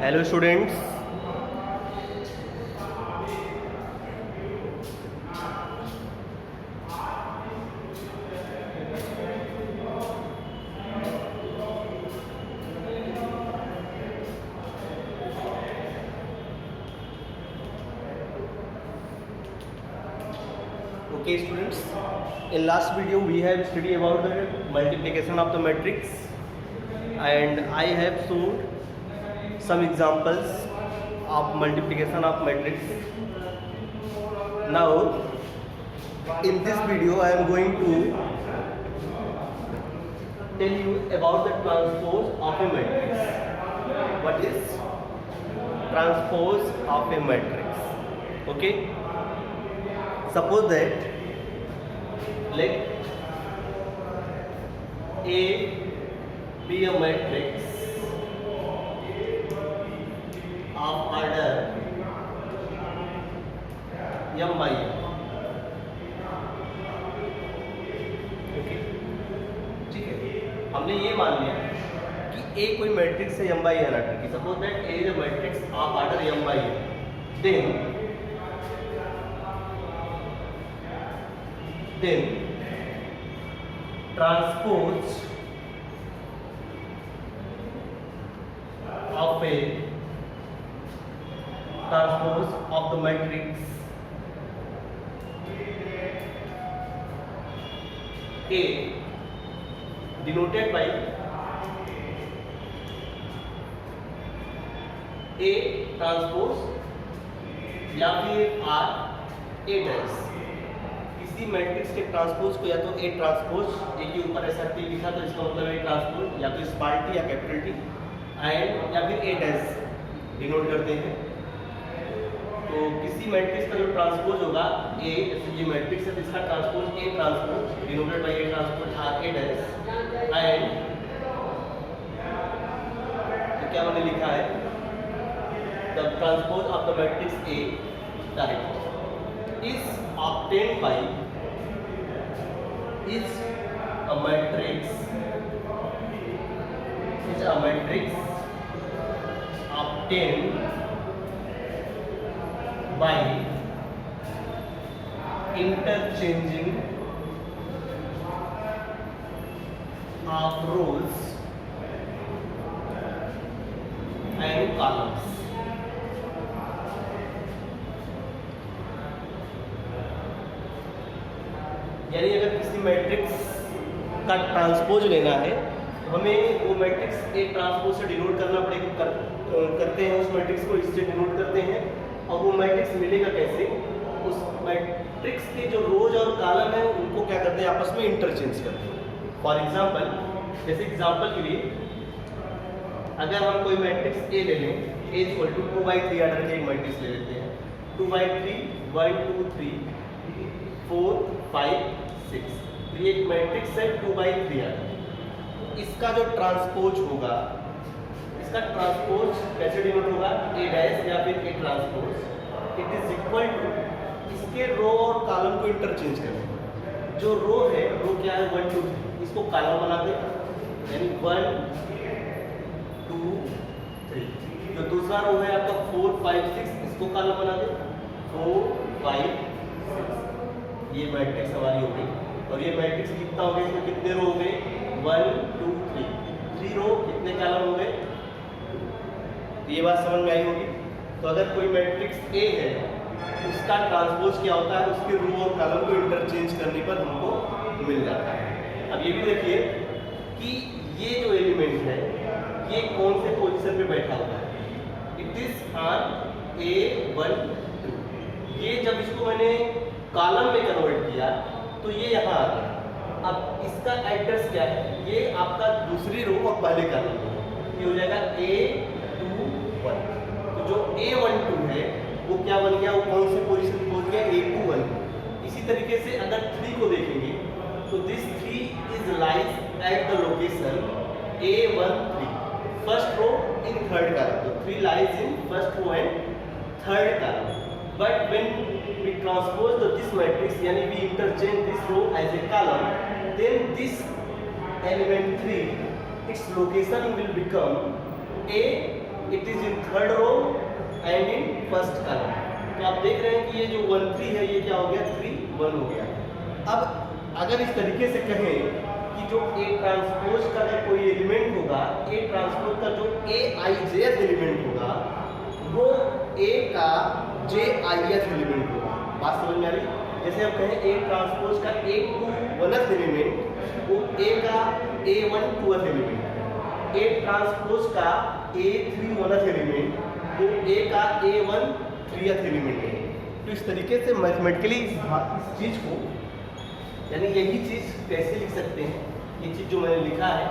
Hello students, okay students, in last video we have studied about the multiplication of the matrix and I have shown some examples of multiplication of matrix. Now in this video I am going to tell you about the transpose of a matrix. What is transpose of a matrix? Okay, suppose that let A be a matrix of order m by n. Okay, ठीक है, हमने ये मान लिया कि A कोई matrix है m by n order की. Suppose that A is a matrix of order m by n. Then transpose of the matrix A denoted by A transpose या फिर R A dash. किसी मैट्रिक्स के transpose को या तो ए transpose, ए के ऊपर ऐसा टी लिखा तो इसका मतलब ए ट्रांसपोज, या तो स्मॉल टी या कैपिटल टी, एंड या फिर ए डैश डिनोट करते हैं. तो किसी मैट्रिक्स का जो ट्रांसपोज होगा ए, जैसे ये मैट्रिक्स है तो इसका transpose A transpose denoted by A transpose or A dash. And तो क्या मैंने लिखा है, the transpose of the matrix A direct is obtained by is a matrix obtained by interchanging of rows and columns. यानी अगर किसी matrix का transpose लेना है तो हमें वो मैट्रिक्स एक ट्रांसपोज से डिनोट करना पड़ेगा. करते हैं उस मैट्रिक्स को इससे डिनोट करते हैं. और वो मैट्रिक्स मिलेगा कैसे, उस मैट्रिक्स के जो रोज और कॉलम है उनको क्या करते हैं, आपस में इंटरचेंज करते हैं. फॉर एग्जांपल, जैसे एग्जांपल के लिए अगर हम कोई मैट्रिक्स ए ले लें, ए इक्वल टू 2/3 ऑर्डर के एक मैट्रिक्स ले लेते हैं. 2/3 1 2 3 4 5 6. तो ये एक मैट्रिक्स है 2/3 ऑर्डर. इसका जो ट्रांसपोज होगा, इसका ट्रांसपोज कैसे डिनोट होगा, ए डैश या फिर A transpose. It is equal to इसके रो और कॉलम को इंटरचेंज करें. जो रो है, रो क्या है 1 2 3, इसको कॉलम बना दे, यानी 1 2 3. जो दूसरा रो है आपका 4 5 6, इसको कॉलम बना दे 4 5 6. ये मैट्रिक्स हमारी हो गई. और ये मैट्रिक्स कितना हो गया, इसमें कितने रो हो गए, 1 2 3 रो, कितने कॉलम हो गए. तो ये बात समझ में आई होगी. तो अगर कोई मैट्रिक्स ए है, उसका ट्रांसपोज क्या होता है, उसके रो और कॉलम को इंटरचेंज करने पर हमको मिल जाता है. अब ये भी देखिए कि ये जो एलिमेंट है ये कौन से पोजीशन पे बैठा हुआ है. It is on A1 2. ये जब इसको मैंने कॉलम में कन्वर्ट किया तो ये यहाँ आ गया. अब इसका एड्रेस क्या है, ये आपका दूसरी रो और पहले कॉलम है, ये हो जाएगा A21. तो जो A12 है वो क्या बन गया, वो कौन से पोजीशन पे पहुंच गया, A21. इसी तरीके से अगर 3 को देखेंगे तो this 3 is lies at the location A13, first row in third column. तो 3 lies in first row and third column. But when we transpose this matrix, yani we interchange this row as a column, then this element 3, its location will become A it is in third row and in first column. तो आप देख रहे हैं कि ये जो 1 3 है ये क्या हो गया 3 1 हो गया। अब अगर इस तरीके से कहें कि जो ए ट्रांसपोज का कोई एलिमेंट होगा, ए ट्रांसपोज का जो ए आई जे एलिमेंट होगा वो ए का जे आई एलिमेंट होगा। बात समझ में आ रही? जैसे हम कहें ए ट्रांसपोज का ए टू वन एलिमेंट वो ए का A one two element, A transpose का ए थ्री वन एलिमेंट वो ए का ए वन थ्री एलिमेंट है। तो इस तरीके से मैथमेटिकली इस चीज को यानी यही चीज कैसे लिख सकते हैं, ये चीज जो मैंने लिखा है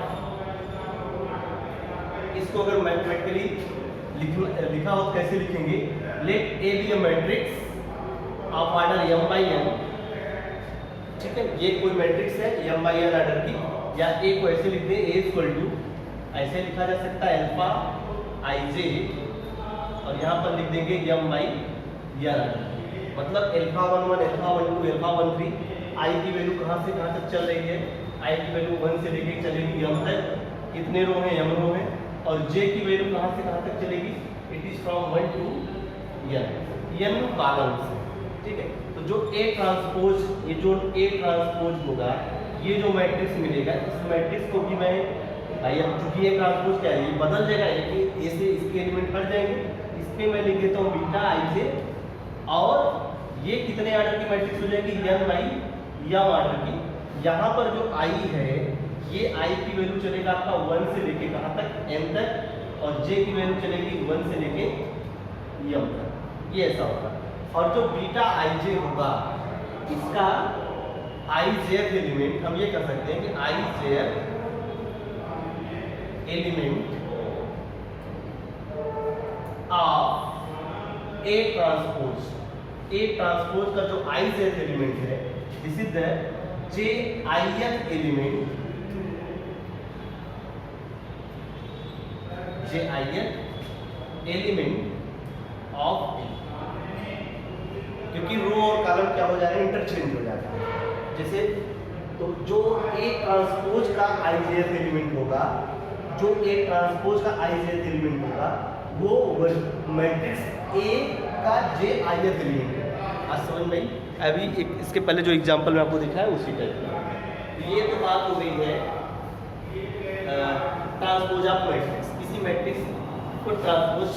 इसको अगर मैथमेटिकली लिखा हो कैसे लिखेंगे, let A be a matrix of order m by n। ठीक है, ये कोई मैट्रिक्स है m बाई n ऑर्डर की, या ए को ऐसे लिख दें a इक्वल टू ऐसे लिखा जा सकता है अल्फा आई जे, और यहाँ पर लिख देंगे m बाई n। मतलब अल्फा 1 1 अल्फा 1 2 अल्फा 1 3। आई की वैल्यू कहाँ से कहाँ तक चल रही है, आई की वैल्यू 1 से लेके चलेगी m तक, कितने रो हैं m रो हैं, और j की वैल्यू कहाँ से कहाँ तक चलेगी, it is from 1 to n columns. ठीक है, तो जो A ट्रांसपोज, ये जो A ट्रांसपोज होगा, ये जो मैट्रिक्स मिलेगा, इस मैट्रिक्स को भी मैं भाई अब चूंकि A ट्रांसपोज क्या है ये बदल जाएगा, ये से इसके एलिमेंट हट जाएंगे, इस पे मैं लिख देता हूँ बीटा आई से, और ये कितने ऑर्डर की मैट्रिक्स हो जाएगी n बाई m ऑर्डर की। यहाँ पर जो i है ये i की वैल्यू चलेगा आपका 1 से लेके कहाँ तक m तक, और j की वैल्यू चलेगी 1 से लेके m तक, ये ऐसा होगा। और जो बीटा आई जे होगा इसका आई जे एलिमेंट हम ये कर सकते हैं कि i J element of A transpose, A transpose का जो आई जे एलिमेंट है this is the j i f element, J i f element of, क्योंकि रो और कॉलम क्या हो जा रहे हैं इंटरचेंज हो जाता है। जैसे तो जो ए ट्रांसपोज का आई जे एलिमेंट होगा, जो ए ट्रांसपोज का आई जे एलिमेंट होगा वो मैट्रिक्स ए का जे आई एलिमेंट है। आज समझ में आई? अभी एक इसके पहले जो एग्जांपल में आपको दिखा है उसी टाइप का। ये तो बात हो गई है ट्रांसपोज ऑफ मैट्रिक्स। किसी मैट्रिक्स को ट्रांसपोज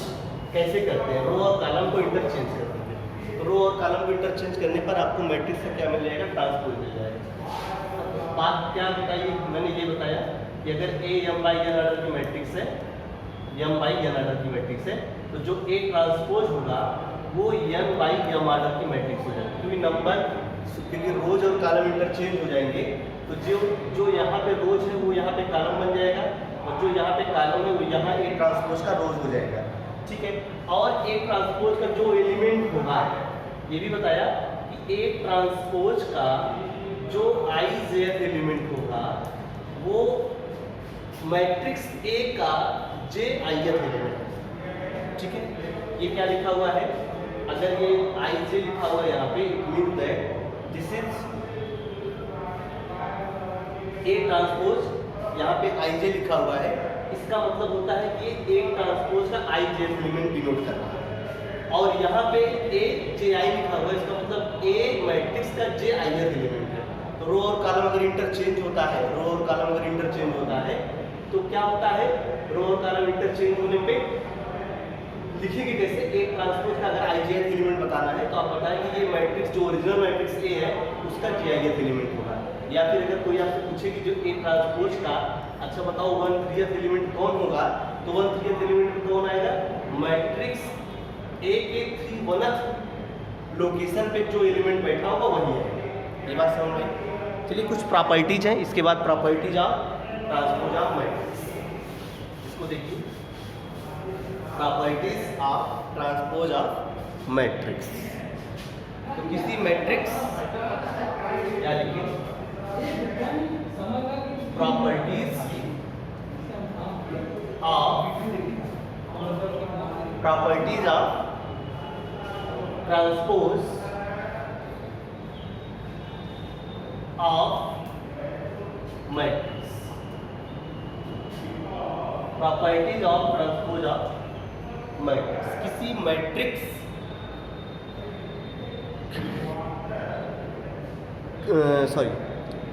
कैसे करते हैं, रो और कॉलम को इंटरचेंज करते हैं। तो रो और कॉलम को इंटरचेंज करने पर आपको मैट्रिक्स का क्या मिल जाएगा, ट्रांसपोज मिल जाएगा। बात क्या बताइए, मैंने ये बताया कि अगर ए m बाई n ऑर्डर की मैट्रिक्स है, m बाई n ऑर्डर की मैट्रिक्स है, तो जो ए ट्रांसपोज होगा वो n बाई m ऑर्डर की मैट्रिक्स हो जाएगी। क्योंकि नंबर, क्योंकि रोज और कॉलम इंटरचेंज हो जाएंगे, तो जो यहाँ पे रोज है वो यहाँ पे कॉलम बन जाएगा, और जो यहाँ पे कॉलम है वो यहाँ ए ट्रांसपोज का रोज हो जाएगा। ठीक है, और ए ट्रांसपोज का जो एलिमेंट होगा ये भी बताया कि ए ट्रांसपोज का जो आई जे एलिमेंट होगा वो मैट्रिक्स ए का जे आई एलिमेंट। ठीक है, ये क्या लिखा हुआ है, अगर ये आई जे लिखा हुआ है यहाँ पे, it mean that this is A transpose, यहाँ पे आई जे लिखा हुआ है, इसका मतलब होता है कि ए ट्रांसपोज का आई जे एलिमेंट डिनोट कर रहा है। और यहाँ पे ए जे आई लिखा हुआ है, इसका मतलब ए मैट्रिक्स का जे आई एलिमेंट है। तो रो और कॉलम अगर इंटरचेंज होता है, रो और कॉलम अगर इंटरचेंज होता है तो क्या होता है, रो और कॉलम इंटरचेंज होने पे लिखेंगे कैसे, ए ट्रांसपोज का अगर आई जे एलिमेंट बताना है तो आप बताएं कि ये मैट्रिक्स जो ओरिजिनल मैट्रिक्स ए है उसका जे आई एलिमेंट होगा। या फिर अगर कोई आपसे पूछे कि जो ए ट्रांसपोज का, अच्छा बताओ 1/3 एलिमेंट कौन होगा, तो 1/3 एलिमेंट कौन आएगा, मैट्रिक्स ए के 3/1 लोकेशन पे जो एलिमेंट बैठा होगा वही है। ये बात समझ में? चलिए कुछ प्रॉपर्टीज हैं, इसके बाद properties of transpose of matrix, इसको देखिए। Properties of transpose of matrix, तो किसी मैट्रिक्स क्या लिखिए, properties of transpose of matrix, properties of transpose of matrix, किसी मैट्रिक्स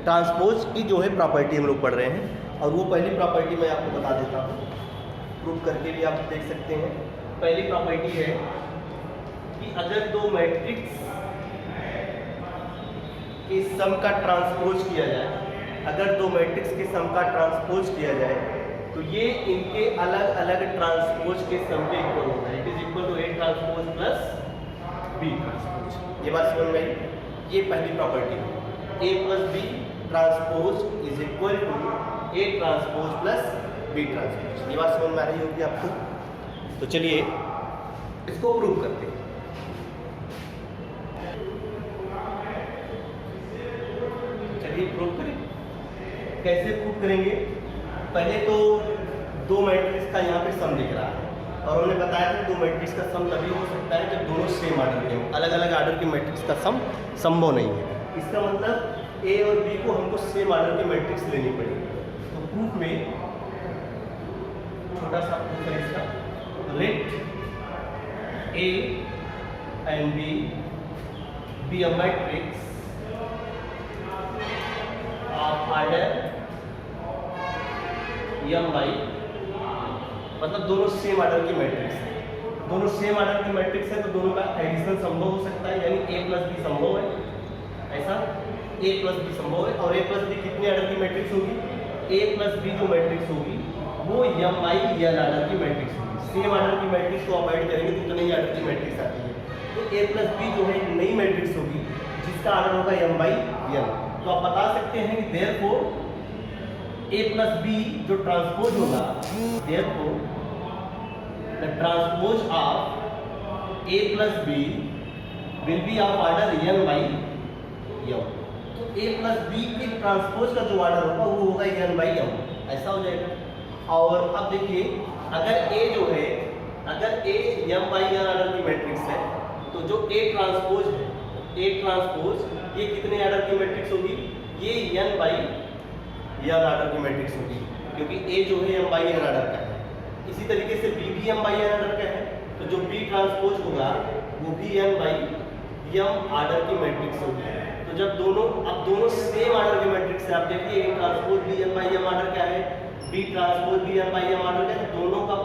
ट्रांसपोज की जो है प्रॉपर्टी हम लोग पढ़ रहे हैं, और वो पहली प्रॉपर्टी मैं आपको बता देता हूँ, प्रूव करके भी आप देख सकते हैं। पहली प्रॉपर्टी है कि अगर दो मैट्रिक्स के सम का ट्रांसपोज किया जाए, अगर दो मैट्रिक्स के सम का ट्रांसपोज किया जाए तो ये इनके अलग अलग ट्रांसपोज के सम के इक्वल होता है। It is equal to A transpose plus B transpose. ये बात समझ में आई? ये पहली प्रॉपर्टी है, A plus B transpose is equal to A transpose plus B transpose. ये बात समझ में आ रही होगी आपको? तो चलिए इसको प्रूव करते हैं। चलिए प्रूव करें। कैसे प्रूव करेंगे? पहले तो दो मैट्रिक्स का यहाँ पे सम दिख रहा है, और उन्होंने बताया कि दो मैट्रिक्स का सम तभी हो सकता है जब दोनों सेम ऑर्डर के हों। अलग अलग ऑर्डर के मैट्रिक्स का सम संभव नहीं है। इसका मतलब ए और बी को हमको सेम ऑर्डर की मैट्रिक्स लेनी पड़ेगी। तो प्रूफ में छोटा सा प्रूफ है इसका, let A and B a matrix of order M by, मतलब दोनों सेम ऑर्डर की मैट्रिक्स है। दोनों सेम ऑर्डर की मैट्रिक्स है तो दोनों का एडिशन संभव हो सकता है, यानी ए प्लस बी संभव है। ऐसा ए प्लस बी संभव है, और ए प्लस बी कितने ऑर्डर की मैट्रिक्स होगी? ए प्लस बी जो मैट्रिक्स होगी वो एम बाई एन ऑर्डर की मैट्रिक्स होगी। सेम ऑर्डर की मैट्रिक्स को अवॉइड करेंगे तो नई ऑर्डर की मैट्रिक्स आती है। तो ए प्लस बी जो है एक नई मैट्रिक्स होगी जिसका ऑर्डर होगा एम बाई एन। तो आप बता सकते हैं कि देयरफॉर ए प्लस बी जो ट्रांसपोज होगा, therefore the transpose of A plus B will be of order N by M. तो ए प्लस बी के ट्रांसपोज का जो ऑर्डर होगा वो होगा एन बाई एम, ऐसा हो जाएगा। और अब देखिए, अगर ए जो है, अगर A M by N order की मैट्रिक्स है तो जो ए ट्रांसपोज है, ए ट्रांसपोज ये कितने ऑर्डर की मैट्रिक्स होगी? ये एन बाई एन ऑर्डर की मैट्रिक्स होगी, क्योंकि ए जो है एम बाई एन ऑर्डर का है। इसी तरीके से बी भी एम बाई एन ऑर्डर का है, तो जो बी ट्रांसपोज होगा वो भी एन बाई एम ऑर्डर की मैट्रिक्स होगी। तो जब दोनों, अब दोनों सेम ऑर्डर की मैट्रिक्स है, आप देखिए ए ट्रांसपोज भी एन बाई एम ऑर्डर का है, बी ट्रांसपोज भी एन बाई एम ऑर्डर का है, दोनों का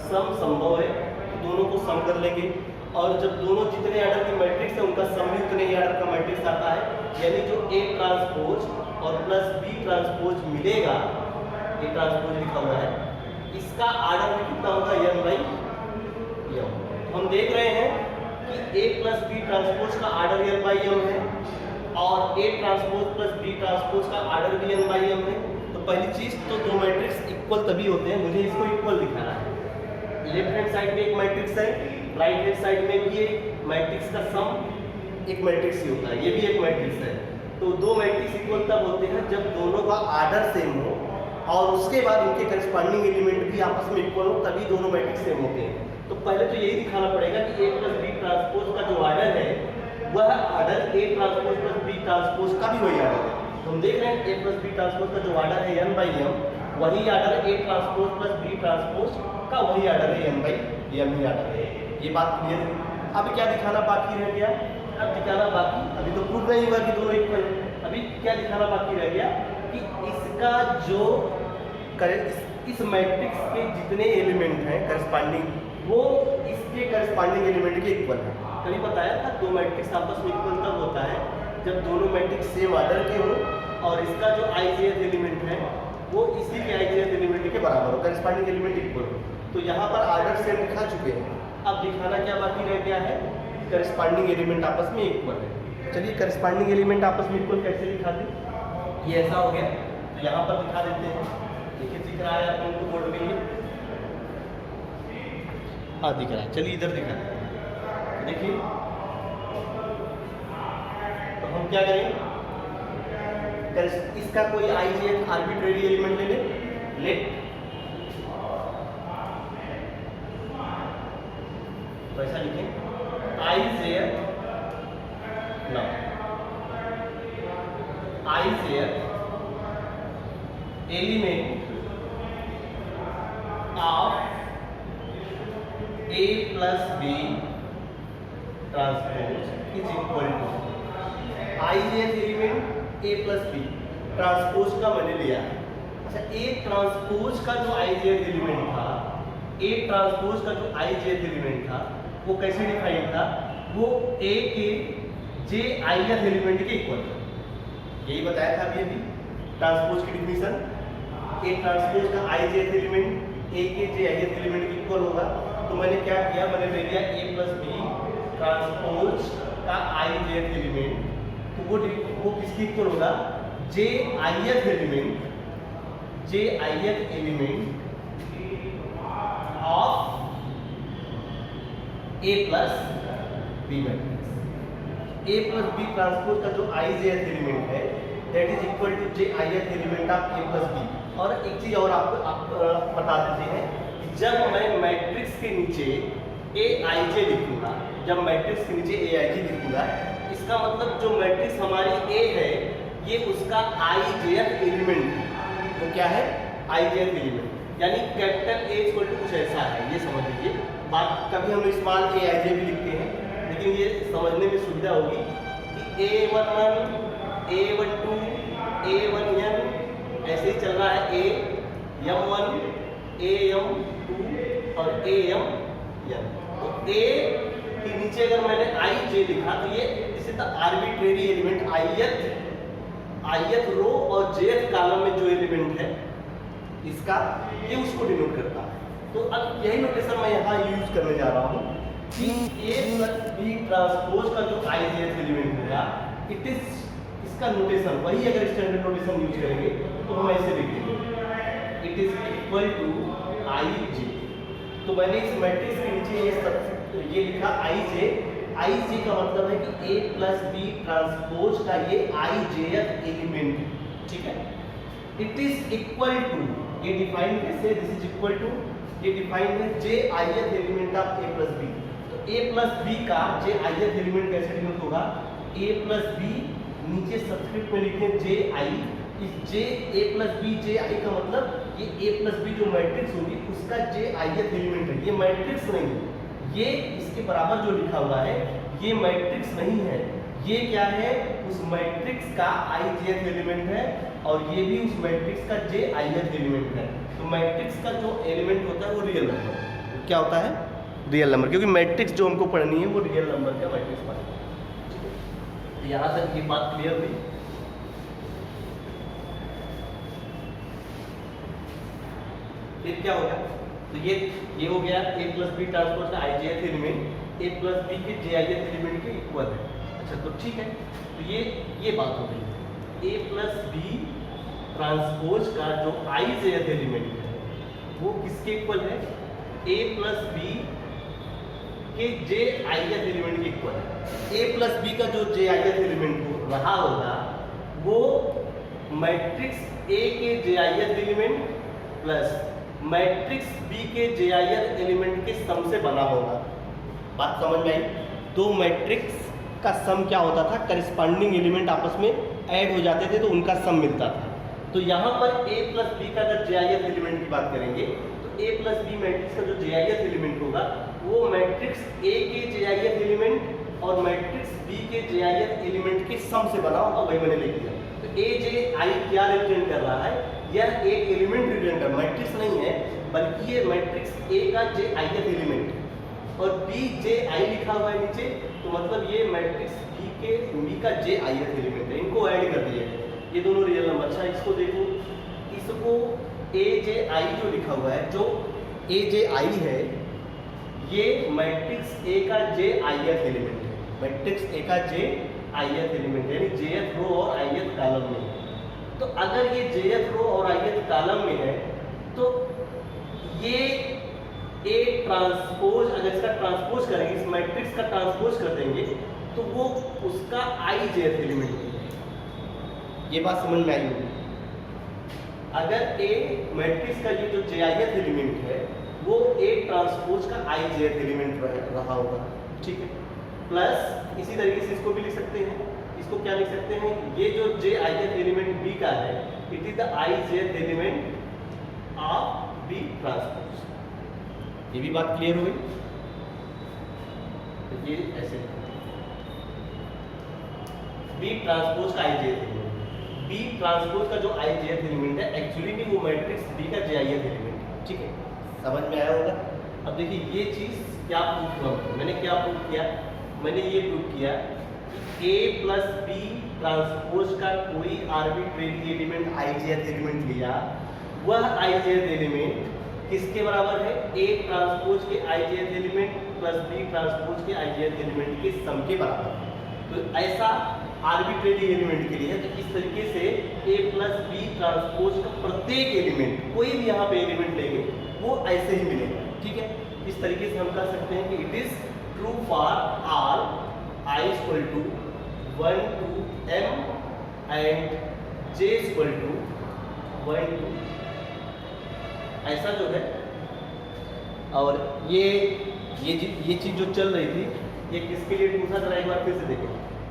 सम संभव है, दोनों को सम कर लेंगे। और जब दोनों जितने ऑर्डर की मैट्रिक्स है उनका सम भी उतने ही ऑर्डर का मैट्रिक्स आता है, यानी जो ए ट्रांसपोज और प्लस बी ट्रांसपोज मिलेगा, ए ट्रांसपोज लिखा हुआ है, इसका ऑर्डर में कितना होगा? N by M. हम देख रहे हैं कि ए प्लस बी ट्रांसपोज का ऑर्डर एन बाई एम है, और A transpose plus B transpose का ऑर्डर भी एन बाई एम है। तो पहली चीज तो दो मैट्रिक्स इक्वल तभी होते हैं, मुझे इसको इक्वल दिखाना है। लेफ्ट हैंड साइड में एक मैट्रिक्स है, राइट हैंड साइड में भी एक मैट्रिक्स का सम एक मैट्रिक्स ही होता है, ये भी एक मैट्रिक्स है। तो दो मैट्रिक्स इक्वल तब होते हैं जब दोनों का ऑर्डर सेम हो, और उसके बाद उनके करस्पॉन्डिंग एलिमेंट भी आपस में इक्वल हो, तभी दोनों मैट्रिक्स सेम होते हैं। तो पहले तो यही दिखाना पड़ेगा कि ए प्लस बी ट्रांसपोज का जो ऑर्डर है वह order A transpose plus B transpose का भी वही ऑर्डर है। तो हम देख रहे हैं ए प्लस बी ट्रांसपोज का जो ऑर्डर है एन बाई एम, वही order A transpose plus B transpose का वही ऑर्डर है एन बाई एम ही ऑर्डर है। ये बात क्लियर है। अब क्या दिखाना बाकी रह गया? अब दिखाना बाकी, अभी तो प्रूफ नहीं हुआ कि दोनों इक्वल है, अभी क्या दिखाना बाकी रह गया कि इसका जो इस मैट्रिक्स के जितने एलिमेंट हैं करस्पॉन्डिंग, वो इसके करस्पॉन्डिंग एलिमेंट के इक्वल है। कभी बताया था दो मैट्रिक्स आपस में इक्वल तब होता है जब दोनों मैट्रिक्स सेम ऑर्डर के हो, और इसका जो आईजेथ एलिमेंट है वो इसी के आईजेथ एलिमेंट के बराबर हो, करस्पॉन्डिंग एलिमेंट इक्वल हो। तो यहाँ पर ऑर्डर सेम दिखा चुके हैं। अब दिखाना क्या बाकी रह गया है? करस्पॉन्डिंग एलिमेंट आपस में इक्वल है। चलिए करस्पॉन्डिंग एलिमेंट आपस में इक्वल कैसे दिखाते? ये ऐसा हो गया, तो यहाँ पर दिखा देते हैं। देखिए दिख रहा है आप लोगों को बोर्ड में, ये हाँ दिख रहा है। चलिए इधर दिखा देखिए, तो हम क्या करें? इसका कोई आईजेथ आर्बिट्रेरी एलिमेंट ले लें, लेट तो ऐसा लिखें आईजेथ, ना i jth element of A plus B transpose is equal to i jth element A plus B transpose का मैंने लिया है। अच्छा, ए ट्रांसपोज का जो आई जेथ एलिमेंट था, ए ट्रांसपोज का जो आई जेथ एलिमेंट था वो कैसे डिफाइन था? वो ए के जे आई जेथ एलिमेंट के इक्वल था। यही बताया था अभी ट्रांसपोज की डिफिनीशन। ए ट्रांसपोज का आई जेथ एलिमेंट ए के जे आई जेथ एलिमेंट के इक्वल होगा। तो मैंने क्या किया, मैंने ले लिया ए प्लस बी ट्रांसपोज का आई जेथ एलिमेंट, तो वो किसके इक्वल होगा? जे आई th element, J I th element of A plus B matrix. A plus B transpose का जो आई जे एथ एलिमेंट है that is equal to J I th element of A plus B. और एक चीज और आप बता देते हैं, जब मैं मैट्रिक्स के नीचे ए आई जे लिखूंगा, जब मैट्रिक्स के नीचे ए आई जे लिखूंगा, इसका मतलब जो मैट्रिक्स हमारी ए है ये उसका आई जे एथ एलिमेंट, तो क्या है? आई जे एथ एलिमेंट, यानी कैपिटल ए इक्वल टू कुछ ऐसा है, ये समझ लीजिए बात। कभी हम स्मॉल ए आई जे भी लिखते हैं, लेकिन ये समझने में सुविधा होगी कि A11, A12, A1n ऐसे ही चल रहा है, AM1, AM2 और AMN। तो A के नीचे अगर मैंने आई जे लिखा तो ये इसी तरह आर्बिट्रेरी एलिमेंट आईएथ रो और जेथ कॉलम में जो एलिमेंट है इसका, ये उसको डिनोट करता है। तो अब यही नोटेशन मैं यहाँ यूज करने जा रहा हूँ कि ए प्लस बी ट्रांसपोज का जो आई जेथ एलिमेंट होगा, इट इज, इसका नोटेशन वही अगर स्टैंडर्ड नोटेशन यूज करेंगे तो हम ऐसे लिखेंगे, it is equal to i जे। तो मैंने इस मैट्रिक्स के नीचे ये लिखा आई जे। आई जे का मतलब है कि ए प्लस बी ट्रांसपोज का ये आई जेथ एलिमेंट, ठीक है। इट इज इक्वल टू, ये डिफाइन कैसे? दिस इज इक्वल टू, ये डिफाइन है j I th element of A plus B. तो ए प्लस बी का जे आई एथ एलिमेंट कैसे डिनोट होगा? ए प्लस बी नीचे सब्सक्रिप्ट में लिखें जे आई, इस जे ए प्लस बी जे आई का मतलब ये ए प्लस बी जो मैट्रिक्स होगी उसका जे आई एथ एलिमेंट है, ये मैट्रिक्स नहीं है, ये इसके बराबर जो लिखा हुआ है ये मैट्रिक्स नहीं है, ये क्या है? उस मैट्रिक्स का आई जेथ एलिमेंट है और ये भी उस मैट्रिक्स का जे आई एथ एलिमेंट है। तो मैट्रिक्स का जो एलिमेंट होता है वो रियल नंबर, क्या होता है? रियल नंबर, क्योंकि मैट्रिक्स जो हमको पढ़नी है वो रियल नंबर का मैट्रिक्स पढ़ना है। यहाँ तक ये बात क्लियर हुई। फिर क्या होगा? तो ये हो गया ए प्लस बी ट्रांसपोज का I J th element A plus B के जे आई एथ एलिमेंट के इक्वल है। अच्छा, तो ठीक है, तो ये बात हो गई। ए प्लस बी ट्रांसपोज का जो आई जे एथ एलिमेंट है वो किसके इक्वल है? ए प्लस बी के जे आई एथ एलिमेंट के इक्वल है। ए प्लस बी का जो जे आई एथ एलिमेंट हो रहा होगा वो मैट्रिक्स ए के जे आई th element plus matrix B के जे आई एथ एलिमेंट के सम से बना होगा। बात समझ में आई? दो मैट्रिक्स का सम क्या होता था? करस्पॉन्डिंग एलिमेंट आपस में ऐड हो जाते थे तो उनका सम मिलता था। तो यहाँ पर ए प्लस बी का अगर जे आई एथ एलिमेंट की बात करेंगे तो ए प्लस बी मैट्रिक्स का जो जे आई एथ एलिमेंट होगा वो मैट्रिक्स ए के जे आई एथ एलिमेंट और मैट्रिक्स बी के जे आई एथ एलिमेंट के सम से बना होगा, वही मैंने लिख दिया। तो ए जे आई क्या रिप्रेजेंट कर रहा है? यह एक एलिमेंट रिप्रेजेंट कर, मैट्रिक्स नहीं है बल्कि ये मैट्रिक्स ए का जे आई एथ एलिमेंट और बी जे आई लिखा हुआ है नीचे, तो मतलब ये मैट्रिक्स बी का जे आई एथ एलिमेंट है। इनको ऐड कर दिए, ये दोनों रियल नंबर। अच्छा, इसको देखो, इसको ए जे आई जो लिखा हुआ है, जो ए जे आई है ये मैट्रिक्स ए का जे आई एथ एलिमेंट है, मैट्रिक्स ए का जे आई एथ एलिमेंट है, यानी जेएथ रो और आईएथ कॉलम में है। तो अगर ये जेएथ रो और आईएथ कॉलम में है तो ये ए ट्रांसपोज, अगर इसका ट्रांसपोज करेंगे, इस मैट्रिक्स का ट्रांसपोज कर देंगे तो वो उसका आई जेएथ एलिमेंट है। ये बात समझ में आई होगी? अगर ए मैट्रिक्स का ये जो जे आई एथ एलिमेंट है वो ए ट्रांसपोज का आई जेएथ एलिमेंट रहा होगा, ठीक है। प्लस इसी तरीके से इसको भी लिख सकते हैं, इसको क्या लिख सकते हैं? ये जो जे आई एथ एलिमेंट बी का है, it is the i jth element of B transpose. ये भी बात क्लियर हुई? तो ये ऐसे बी ट्रांसपोज का आई जे बी ट्रांसपोज का जो आई जे एलिमेंट है एक्चुअली में वो मैट्रिक्स बी का जे आई एलिमेंट है। ठीक है, समझ में आया होगा। अब देखिए ये चीज़ क्या प्रूफ हुआ, मैंने क्या प्रूफ किया, मैंने ये प्रूफ किया कि ए प्लस बी ट्रांसपोज का कोई arbitrary element I J element लिया, वह आई जे एलिमेंट किसके बराबर है, ए ट्रांसपोज के आई जे एलिमेंट प्लस बी ट्रांसपोज के आई जे एलिमेंट के सम के बराबर है। तो ऐसा आर्बिट्रेरी एलिमेंट के लिए, तो इस तरीके से ए प्लस बी ट्रांसपोज का प्रत्येक एलिमेंट, कोई भी यहाँ पे एलिमेंट लेंगे वो ऐसे ही मिलेगा। ठीक है, इस तरीके से हम कह सकते हैं कि it is true for all I equal to 1 to m and j equal to 1 to, ऐसा जो है। और ये चीज जो चल रही थी, ये किसके लिए ट्रू था, जरा एक बार फिर से देखें।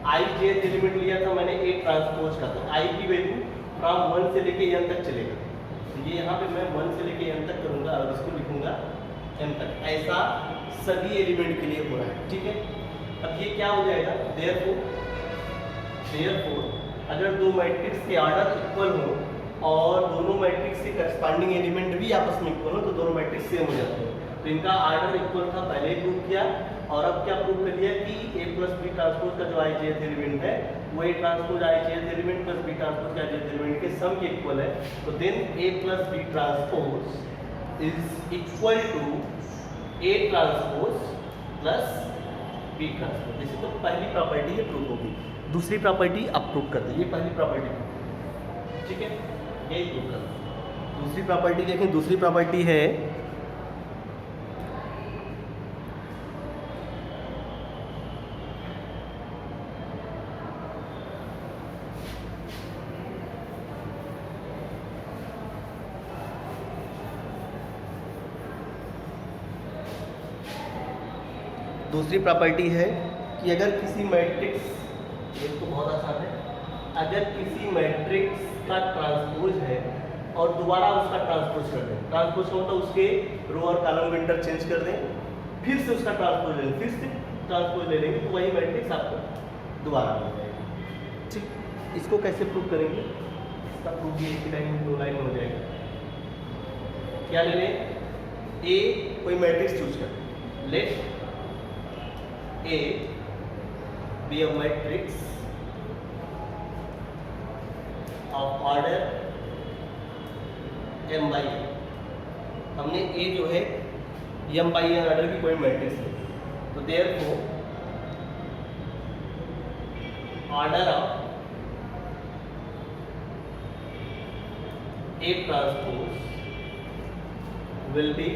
आई जे एलिमेंट लिया था मैंने ए ट्रांसपोज का, तो आई की वैल्यू फ्रॉम 1 से लेके n तक चलेगा। तो ये यहाँ पे मैं 1 से लेके n तक करूँगा और इसको लिखूंगा m तक। ऐसा सभी एलिमेंट के लिए हो रहा है। ठीक है, अब ये क्या हो जाएगा, देयरफॉर अगर दो मैट्रिक्स के ऑर्डर इक्वल हो और दोनों मैट्रिक्स के करस्पॉन्डिंग एलिमेंट भी आपस में इक्वल हो, तो दोनों मैट्रिक्स सेम हो जाते हैं। तो इनका ऑर्डर इक्वल था, पहले ही प्रूव किया, और अब क्या प्रूव कर दिया कि ए प्लस बी ट्रांसपोज का जो आई जे एलिमेंट है वो A transpose I J element plus B transpose का आई जे एलिमेंट के सम के इक्वल है। तो then A plus B transpose is equal to A transpose plus B transpose. जैसे तो पहली प्रॉपर्टी है प्रूव होगी, दूसरी प्रॉपर्टी अब प्रूव कर दे, ये पहली प्रॉपर्टी। ठीक है, यही प्रूव कर। दूसरी प्रॉपर्टी देखें, दूसरी प्रॉपर्टी है दूसरी प्रॉपर्टी है कि अगर किसी मैट्रिक्स, ये तो बहुत आसान है, अगर किसी मैट्रिक्स का ट्रांसपोज है और दोबारा उसका ट्रांसपोज कर दें, ट्रांसपोज का मतलब उसके रो और कॉलम को इंटरचेंज कर दें, फिर से उसका ट्रांसपोज ले लें, फिर से ट्रांसपोज ले लेंगे, तो वही मैट्रिक्स आपको दोबारा मिल जाएगी। ठीक, इसको कैसे प्रूव करेंगे, इसका प्रूफ भी एक ही लाइन में, 2 लाइन में हो जाएगा। क्या ले लें, ए कोई मैट्रिक्स चूज कर, late A be a matrix of order m by n। हमने A जो है m by n ऑर्डर की कोई मैट्रिक्स है, तो therefore order of A transpose will be,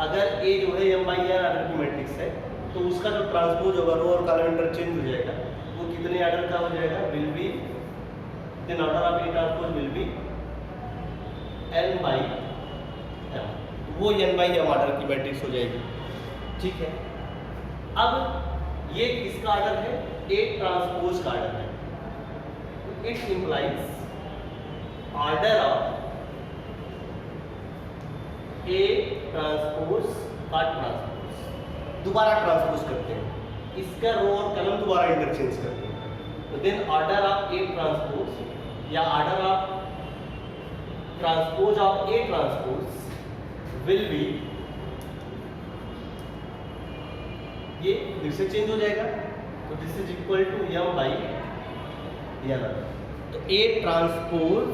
अगर A जो है m by n ऑर्डर की मैट्रिक्स है तो उसका जो ट्रांसपोज होगा, रो और कॉलम इंटरचेंज हो जाएगा, वो कितने ऑर्डर का हो जाएगा, will be, then order of A transpose will be n by m, वो n by m ऑर्डर की मैट्रिक्स हो जाएगी। ठीक है, अब ये किसका ऑर्डर है, ए ट्रांसपोज का ऑर्डर है, तो it implies order of A transpose का ट्रांसपोज, दोबारा ट्रांसपोज करते हैं, इसका रो और कॉलम दोबारा इंटरचेंज करते हैं, तो then order of A transpose या order of transpose of A transpose will be, ये फिर से चेंज हो जाएगा, तो this is equal to m by n। तो ए ट्रांसपोज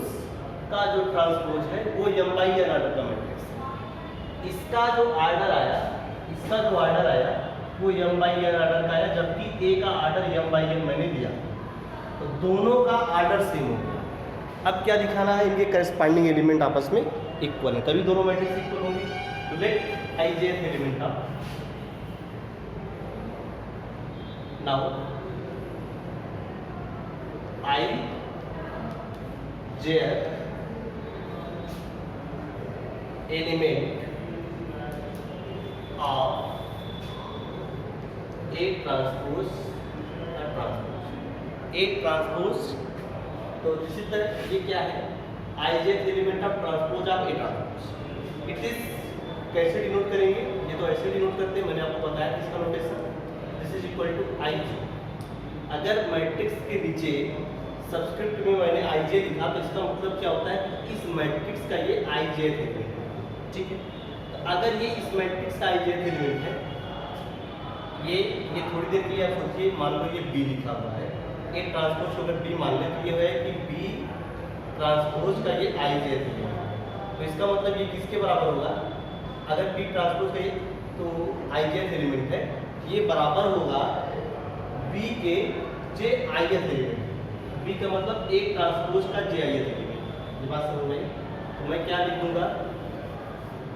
का जो ट्रांसपोज है वो m by n ऑर्डर का मैट्रिक्स है, इसका जो ऑर्डर आया, इसका जो ऑर्डर आया वो m by n ऑर्डर का आया, जबकि a का ऑर्डर m by n मैंने दिया, तो दोनों का ऑर्डर सेम हो गया। अब क्या दिखाना है, इनके करस्पॉन्डिंग एलिमेंट आपस में इक्वल है, तभी दोनों मैट्रिक्स इक्वल होंगी। तो let i J element of, now i J element of A transpose A transpose, तो इसी तरह ये क्या है, i J element of transpose of A transpose. It is कैसे डिनोट करेंगे, ये तो ऐसे डिनोट करते हैं, मैंने आपको बताया इसका notation, this is equal to i j. अगर मैट्रिक्स के नीचे सबस्क्रिप्ट में मैंने आई जे लिखा तो इसका मतलब क्या होता है कि इस मैट्रिक्स का ये आई जे एलिमेंट है, ठीक है। तो अगर ये इस मैट्रिक्स का आई जे एलिमेंट है, ये थोड़ी देर के लिए आप सोचिए, मान लो ये बी लिखा हुआ है, एक ट्रांसपोज को अगर बी मान लें तो ये है कि बी ट्रांसपोज का ये आई जे एलिमेंट है। तो इसका मतलब ये किसके बराबर होगा, अगर बी ट्रांसपोज का ये तो आई जे एलिमेंट है, ये बराबर होगा बी के जे आई एथ एलिमेंट। बी का मतलब एक ट्रांसपोज का जे आई एथ एलिमेंट। ये बात समझ में आई? तो मैं क्या लिखूंगा,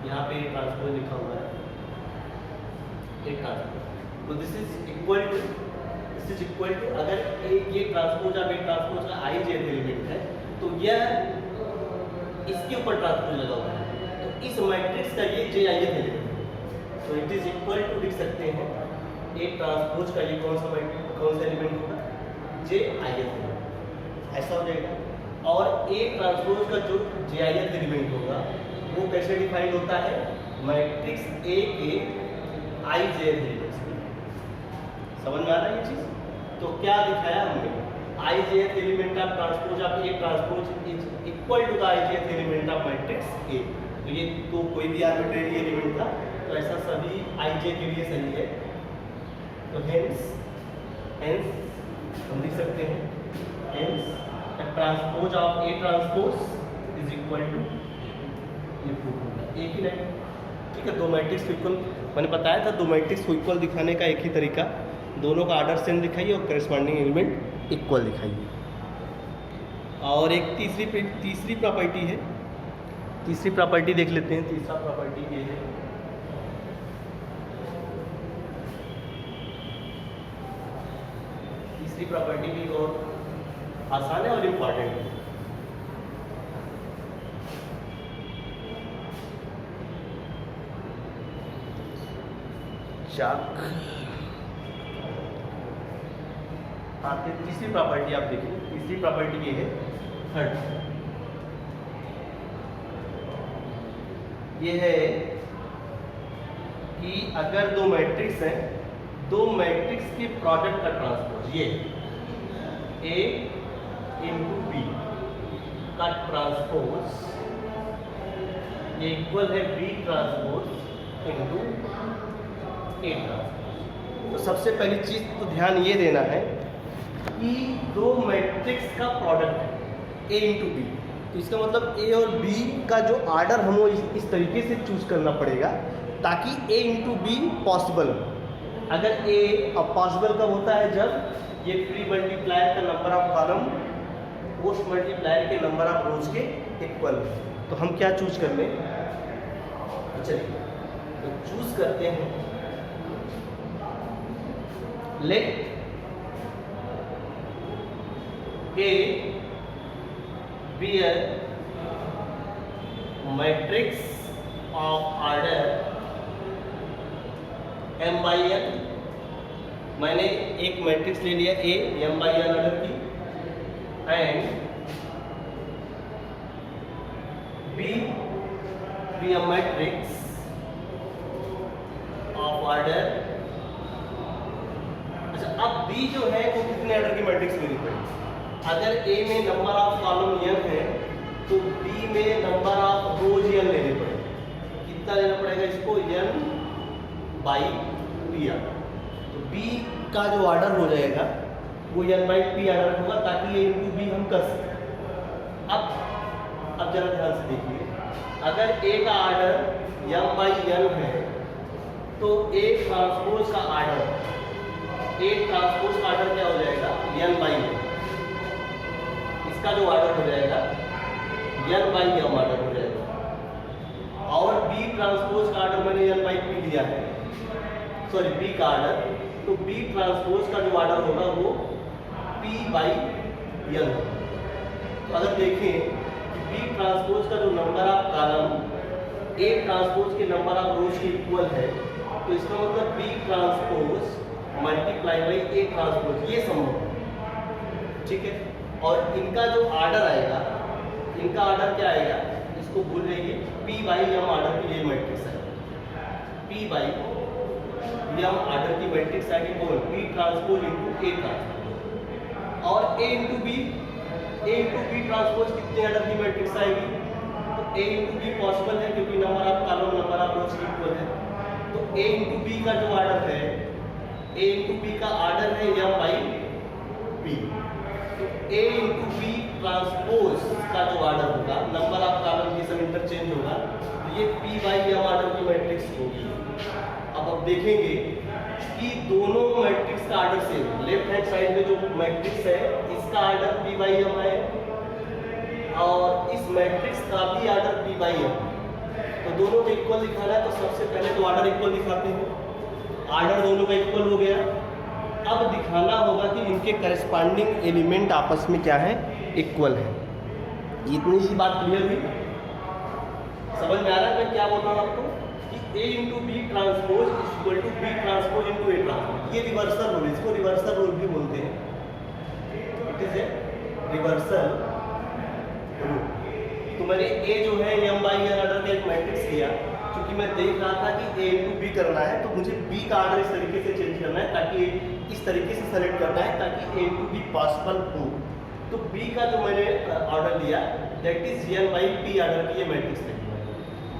यहाँ पे ट्रांसपोज लिखा हुआ है, एक ट्रांसपोज, तो दिस इज इक्वल टू अगर ये ट्रांसपोज ऑफ ए ट्रांसपोज का आई जे एलिमेंट है तो यह इसके ऊपर ट्रांसपोज लगा हुआ है, तो इस मैट्रिक्स का ये जे आई एथ एलिमेंट है। तो इट इज इक्वल टू लिख सकते हैं ए ट्रांसपोज का ये कौन सा एलिमेंट होगा, जे आई एथ एलिमेंट, ऐसा हो जाएगा। और ए ट्रांसपोज का जो जे आई एथ एलिमेंट होगा वो कैसे डिफाइंड होता है, मैट्रिक्स ए के आई जे एलिमेंट से। समझ में आ रहा है ये चीज? तो क्या दिखाया हमने, i J element of transpose of A transpose is equal to the i J element of matrix A. तो ये तो कोई भी आर्बिट्रेरी एलिमेंट था, तो ऐसा सभी आई जे के लिए सही है। तो हेंस हम लिख सकते हैं hence the transpose of A transpose is equal to ये प्रूफ होगा, एक ही लाइन, ठीक है। दो मैट्रिक्स को इक्वल, मैंने बताया था दो मैट्रिक्स को इक्वल दिखाने का एक ही तरीका, दोनों का आर्डर सेम दिखाइए और करस्पॉन्डिंग एलिमेंट इक्वल दिखाइए। और एक तीसरी प्रॉपर्टी है, तीसरी प्रॉपर्टी देख लेते हैं। तीसरा प्रॉपर्टी ये है, तीसरी प्रॉपर्टी भी और आसान है और इम्पॉर्टेंट है। तीसरी प्रॉपर्टी आप देखिए, तीसरी प्रॉपर्टी ये है थर्ड, ये है कि अगर दो मैट्रिक्स हैं, दो मैट्रिक्स के प्रोडक्ट का ट्रांसपोज, ये ए इंटू बी का ट्रांसपोज ये इक्वल है B transpose into A transpose. तो सबसे पहली चीज तो ध्यान ये देना है कि दो मैट्रिक्स का प्रोडक्ट है ए इंटू बी, तो इसका मतलब ए और बी का जो आर्डर हमें इस तरीके से चूज करना पड़ेगा ताकि ए इंटू बी पॉसिबल हो। अगर ए अब पॉसिबल कब होता है, जब ये प्री मल्टीप्लायर का number of column post multiplier के नंबर ऑफ रोज के इक्वल हो। तो हम क्या चूज कर लें, चलिए तो चूज करते हैं let A be a matrix of order m by n। मैंने एक मैट्रिक्स ले लिया A m by n order की, and B be a matrix of order। अच्छा, अब B जो है वो कितने ऑर्डर की मैट्रिक्स लेनी पड़ेगी। अगर A में नंबर ऑफ कॉलम n है तो B में नंबर ऑफ रोज n लेने पड़ेगा। कितना लेना पड़ेगा इसको, n बाई पी आर्डर। तो बी का जो ऑर्डर हो जाएगा वो n बाई पी आर्डर होगा ताकि ये इंटू बी हम कर सकें। अब जरा ध्यान से देखिए, अगर ए का ऑर्डर m बाई n है तो ए ट्रांसपोज का ऑर्डर क्या हो जाएगा, n बाई n। इसका जो ऑर्डर हो जाएगा n बाई m ऑर्डर हो जाएगा। और बी ट्रांसपोज का ऑर्डर मैंने n बाई पी लिया है, सॉरी बी का ऑर्डर, तो बी ट्रांसपोज का जो ऑर्डर होगा वो p बाई n होगा। तो अगर देखें बी ट्रांसपोज का जो number of column A transpose के नंबर ऑफ रोज के इक्वल है, तो इसका मतलब B transpose multiply by A transpose, ये संभव है, ठीक है। और इनका जो ऑर्डर आएगा, इनका ऑर्डर क्या आएगा, इसको भूल जाइए, p बाई m ऑर्डर की ये मैट्रिक्स है। P बाई यम आर्डर की मैट्रिक्स आएगी कौन, P transpose into A transpose. और A इंटू B ट्रांसपोज कितने आर्डर की मैट्रिक्स आएगी, तो A इंटू B पॉसिबल है क्योंकि number of column number of rose equal है। तो A इंटू B का जो आर्डर है, A इंटू B का आर्डर है यम बाई P। तो A इंटू B ट्रांसपोज का जो आर्डर होगा, नंबर ऑफ कॉलम की सब इंटरचेंज होगा, तो ये P बाई यम आर्डर की मैट्रिक्स होगी। अब देखेंगे कि दोनों मैट्रिक्स का आर्डर सेम है। लेफ्ट हैंड साइड में जो मैट्रिक्स है इसका आर्डर P बाई एम है और इस मैट्रिक्स का भी आर्डर P बाई एम। तो दोनों को इक्वल दिखाना है तो सबसे पहले तो आर्डर इक्वल दिखाते हैं। आर्डर दोनों का इक्वल हो गया। अब दिखाना होगा कि इनके करस्पॉन्डिंग एलिमेंट आपस में क्या है, इक्वल है। इतनी सी बात क्लियर हुई, समझ में आ रहा है मैं क्या बोल रहा हूँ आपको कि A into B transpose equal to B transpose into A transpose. ये रिवर्सल रूल, इसको रिवर्सल रूल भी बोलते हैं। It is a reversal rule. तो मैंने A जो है एम बाई एन आर्डर का एक मैट्रिक्स लिया, क्योंकि मैं देख रहा था कि A इंटू बी करना है तो मुझे B का आर्डर इस तरीके से चेंज करना है, ताकि इस तरीके से सेलेक्ट करना है ताकि A इंटू बी पॉसिबल हो। तो B का जो मैंने ऑर्डर लिया that is an by P order की ये मैट्रिक्स है,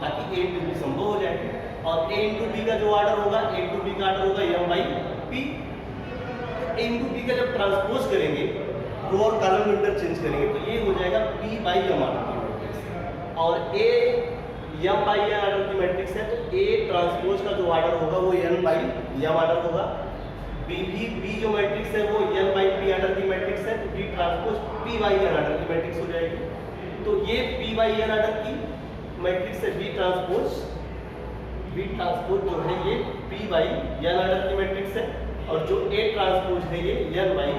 ताकि A इंटू बी संभव हो जाए। और A इंटू बी का जो आर्डर होगा, A इंटू बी का आर्डर होगा M by P. A into B का जब ट्रांसपोज करेंगे, रो और कॉलम इंटरचेंज करेंगे, तो ये हो जाएगा P बाई एम आर्डर की मैट्रिक्स। और A M by N order की मैट्रिक्स है तो A ट्रांसपोज का जो आर्डर होगा वो एन बाई एम आर्डर होगा। B जो मैट्रिक्स है वो एन बाई पी आर्डर की मैट्रिक्स है, तो B transpose P by N order की मैट्रिक्स हो जाएगी। तो ये P बाई एन आर्डर की मैट्रिक्स है B ट्रांसपोज जो है ये P बाई एन आर्डर की मैट्रिक्स है, और जो A ट्रांसपोज है ये एन बाई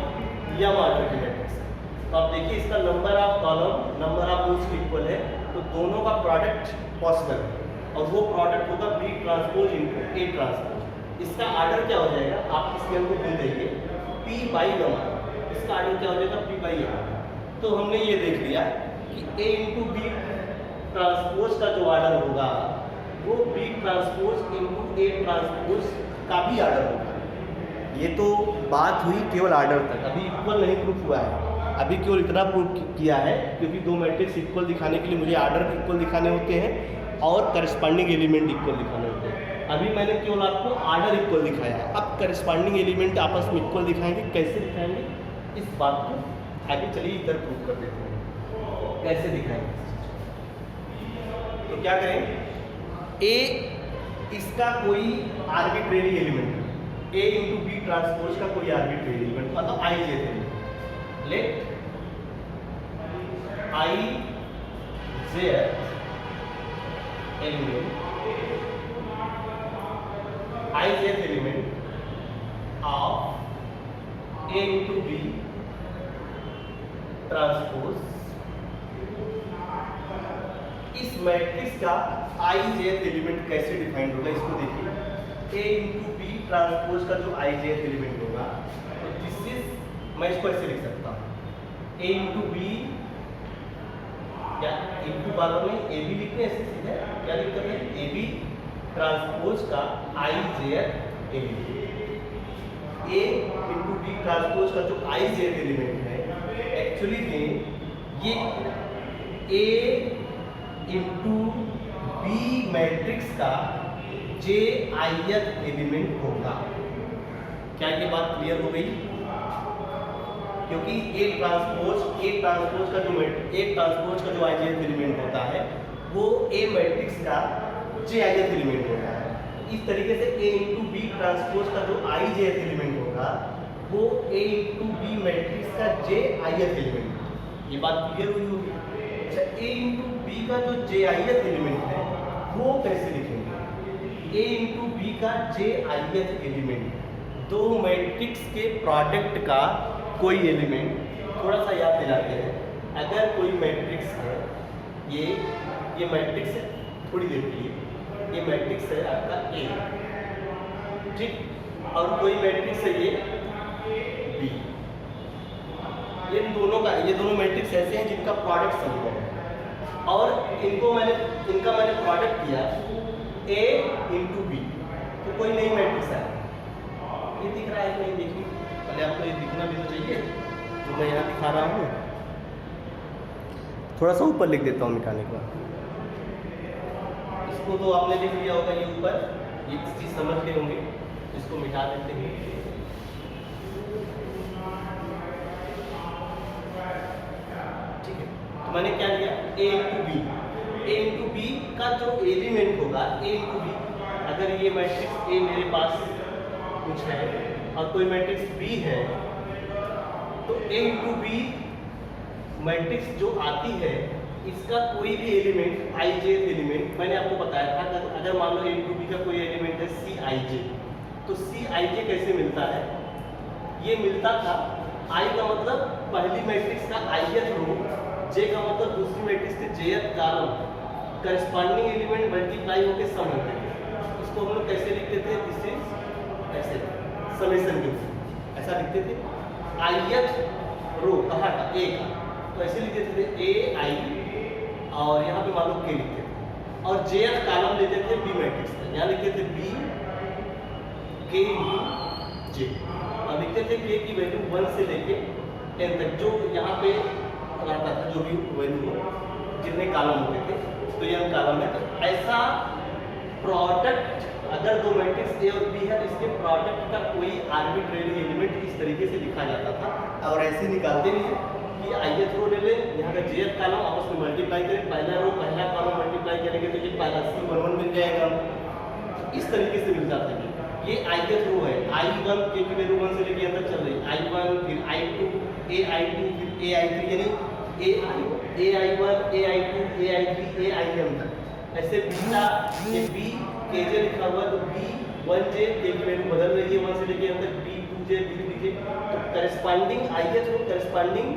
एम आर्डर की मैट्रिक्स है। तो आप देखिए इसका number of column number of rose equal है, तो दोनों का प्रोडक्ट पॉसिबल है, और वो प्रोडक्ट होगा B transpose into A transpose. इसका आर्डर क्या हो जाएगा, आप इस गेम को भूल जाइए, P बाई एम आर्डर। इसका आर्डर क्या हो जाएगा, P बाई एम। तो हमने ये देख लिया कि A इंटू बी ट्रांसपोज का जो आर्डर होगा वो B transpose into A transpose का भी आर्डर होगा। ये तो बात हुई केवल आर्डर तक, अभी इक्वल नहीं प्रूफ हुआ है। अभी केवल इतना प्रूफ किया है क्योंकि दो मैट्रिक्स इक्वल दिखाने के लिए मुझे आर्डर इक्वल दिखाने होते हैं और करस्पॉन्डिंग एलिमेंट इक्वल दिखाने होते हैं। अभी मैंने केवल आपको आर्डर इक्वल दिखाया है। अब करस्पॉन्डिंग एलिमेंट आपस में इक्वल दिखाएंगे, कैसे दिखाएंगे इस बात को आगे चलिए इधर प्रूफ कर देते हैं कैसे दिखाएंगे। तो क्या करें, A इसका कोई arbitrary element, A into B transpose का कोई आर्बिट्रेरी एलिमेंट, मतलब I J element. Let I J element I J element of A into B transpose. इस मैट्रिक्स का I जे एलिमेंट कैसे डिफाइंड होगा, इसको देखिए। A इंटू बी ट्रांसपोज का जो I जे एलिमेंट होगा, तो दिस इज, मैं इसको ऐसे लिख सकता हूँ, A इंटू बी, क्या इंटू बार में A बी लिखते हैं ऐसे सीधे, क्या लिखते हैं A बी ट्रांसपोज का I J element. A into B transpose का जो I जे एलिमेंट है, एक्चुअली में ये A इंटू बी मैट्रिक्स का जे आईथ एलिमेंट होगा। क्या ये बात क्लियर हो गई? क्योंकि A ट्रांसपोज का जो आई जेथ एलिमेंट होता है वो A मैट्रिक्स का जे आईथ एलिमेंट होता है। इस तरीके से A इंटू बी ट्रांसपोज का जो आई जेथ एलिमेंट होगा वो A इंटू बी मैट्रिक्स का जे आईथ एलिमेंट। ये बात क्लियर हुई होगी। अच्छा, A इंटू बी का जो जे आईथ एलिमेंट है वो कैसे लिखेंगे? A इंटू बी का जे आईथ एलिमेंट, दो मैट्रिक्स के प्रोडक्ट का कोई एलिमेंट। थोड़ा सा याद दिलाते हैं, अगर कोई मैट्रिक्स है, ये मैट्रिक्स है, थोड़ी देर के लिए ये मैट्रिक्स है आपका A, ठीक, और कोई मैट्रिक्स है ये B। ये दोनों मैट्रिक्स ऐसे हैं जिनका प्रोडक्ट संभव है, और इनका मैंने प्रोडक्ट किया A इंटू बी। तो कोई नई मैट्रिक्स है, ये दिख रहा है कि नहीं? देखिए पहले आपको ये दिखना भी तो चाहिए जो मैं यहाँ दिखा रहा हूँ। थोड़ा सा ऊपर लिख देता हूँ मिटाने के बाद। इसको तो आपने लिख लिया होगा ये ऊपर, ये चीज़ समझ गए होंगे, इसको मिटा देते हैं। ठीक है, तो मैंने क्या लिया, a into B. a into B का जो एलिमेंट होगा a इंटू बी, अगर ये मैट्रिक्स A मेरे पास कुछ है और कोई मैट्रिक्स B है, तो a इंटू बी मैट्रिक्स जो आती है इसका कोई भी एलिमेंट i j एलिमेंट, मैंने आपको बताया था अगर मान लो a इंटू बी का कोई एलिमेंट है c i j, तो c i j कैसे मिलता है? ये मिलता था i का मतलब पहली मैट्रिक्स का ith रो, j का मतलब दूसरी मैट्रिक्स के jth column, corresponding element multiply होकर सम होते थे। इसको हम लोग कैसे लिखते थे? दिस इज ऐसे समेशन के थ्रू ऐसा लिखते थे। ith रो कहाँ का? a का, तो ऐसे लिख देते थे a i और यहाँ पे मान लो k लिखते थे, और jth कॉलम लेते थे b मैट्रिक्स का, यहाँ लिखते थे b k इंटू j, और लिखते थे k की वैल्यू 1 से लेके 10 तक, जो यहाँ पे रहता था जो भी वैल्यू जितने कॉलम होते थे, तो यह कॉलम है। तो ऐसा प्रोडक्ट अगर दो मैट्रिक्स ए और बी है तो इसके प्रोडक्ट का कोई आर्बिट्रेरी एलिमेंट इस तरीके से लिखा जाता था, और ऐसे निकालते भी हैं कि ith रो ले लें, यहाँ का jth कॉलम आपस में मल्टीप्लाई करें, पहला रो पहला कॉलम मल्टीप्लाई करेंगे तो ये पहला C11 मिल जाएगा, इस तरीके से मिल जाता है। ये ith रो है, i1 k की वैल्यू 1 से लेके अंदर चल रही, i1 फिर i2 ai2 फिर ai3, यानी ai1 ai2 ai3 aim तक, ऐसे बीटा ये b kj लिखा हुआ तो b1j k की वैल्यू बदल रही है 1 से लेके अंदर b2j b3j, तो करस्पॉन्डिंग ith रो करस्पॉन्डिंग